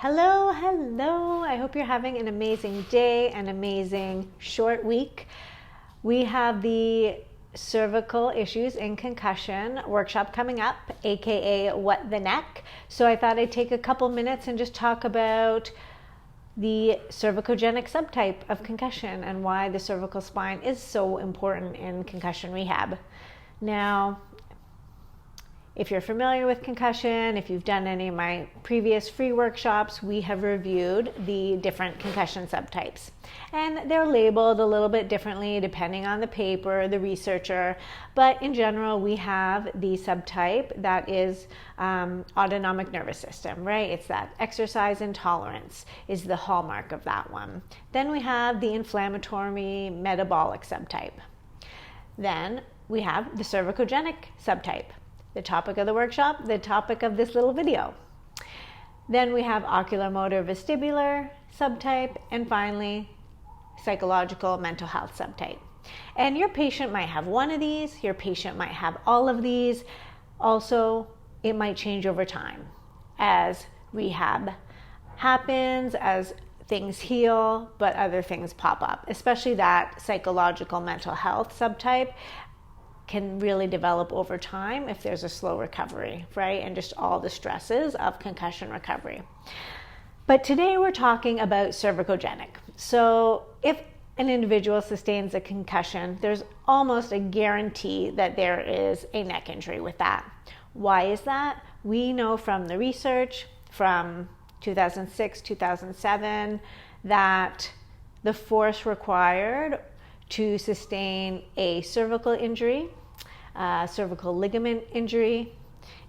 Hello, hello. I hope you're having an amazing day, an amazing short week. We have the cervical issues in concussion workshop coming up, aka What the Neck. So I thought I'd take a couple minutes and just talk about the cervicogenic subtype of concussion and why the cervical spine is so important in concussion rehab. Now, if you're familiar with concussion, if you've done any of my previous free workshops, we have reviewed the different concussion subtypes. And they're labeled a little bit differently depending on the paper, the researcher, but in general, we have the subtype that is autonomic nervous system, right? It's that exercise intolerance is the hallmark of that one. Then we have the inflammatory metabolic subtype. Then we have the cervicogenic subtype. The topic of the workshop, the topic of this little video. Then we have oculomotor vestibular subtype, and finally, psychological mental health subtype. And your patient might have one of these, your patient might have all of these. Also, it might change over time as rehab happens, as things heal, but other things pop up, especially that psychological mental health subtype can really develop over time if there's a slow recovery, right? And just all the stresses of concussion recovery. But today we're talking about cervicogenic. So if an individual sustains a concussion, there's almost a guarantee that there is a neck injury with that. Why is that? We know from the research from 2006, 2007, that the force required to sustain a cervical injury, cervical ligament injury.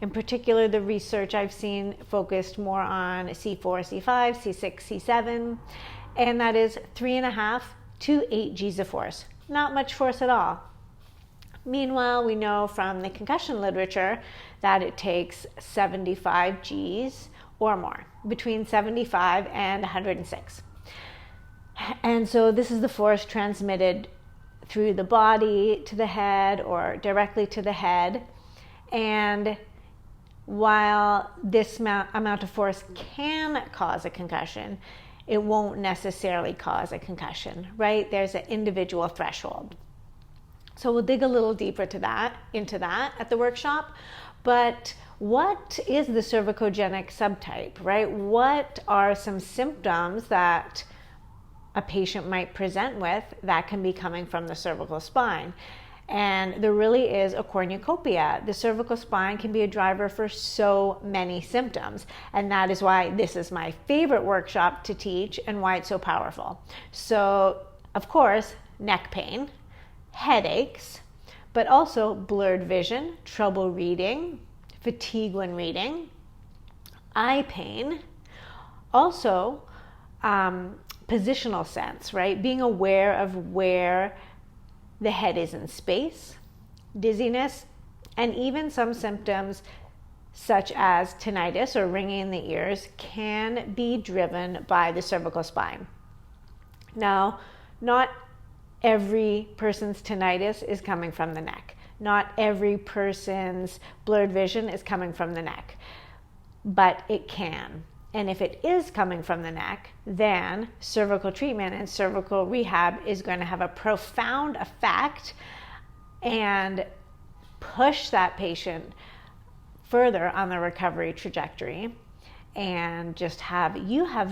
In particular, the research I've seen focused more on C4, C5, C6, C7, and that is 3.5 to 8 G's of force. Not much force at all. Meanwhile, we know from the concussion literature that it takes 75 G's or more, between 75 and 106. And so this is the force transmitted through the body to the head or directly to the head. And while this amount of force can cause a concussion, it won't necessarily cause a concussion, right? There's an individual threshold. So we'll dig a little deeper into that at the workshop. But what is the cervicogenic subtype, right? What are some symptoms that a patient might present with that can be coming from the cervical spine? And there really is a cornucopia. The cervical spine can be a driver for so many symptoms. And that is why this is my favorite workshop to teach and why it's so powerful. So, of course, neck pain, headaches, but also blurred vision, trouble reading, fatigue when reading, eye pain, also positional sense, right? Being aware of where the head is in space, dizziness, and even some symptoms such as tinnitus or ringing in the ears can be driven by the cervical spine. Now, not every person's tinnitus is coming from the neck. Not every person's blurred vision is coming from the neck, but it can. And if it is coming from the neck, then cervical treatment and cervical rehab is going to have a profound effect and push that patient further on the recovery trajectory and just have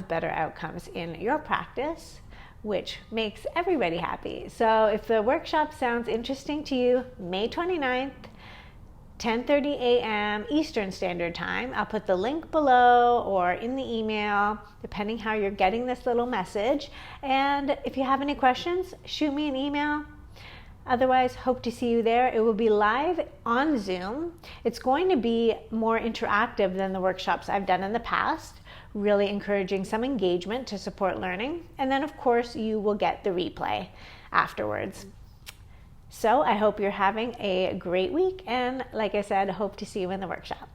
better outcomes in your practice, which makes everybody happy. So if the workshop sounds interesting to you, May 29th, 10:30 a.m. Eastern Standard Time. I'll put the link below or in the email, depending how you're getting this little message. And if you have any questions, shoot me an email. Otherwise, hope to see you there. It will be live on Zoom. It's going to be more interactive than the workshops I've done in the past, really encouraging some engagement to support learning. And then, of course, you will get the replay afterwards. So I hope you're having a great week, and like I said, hope to see you in the workshop.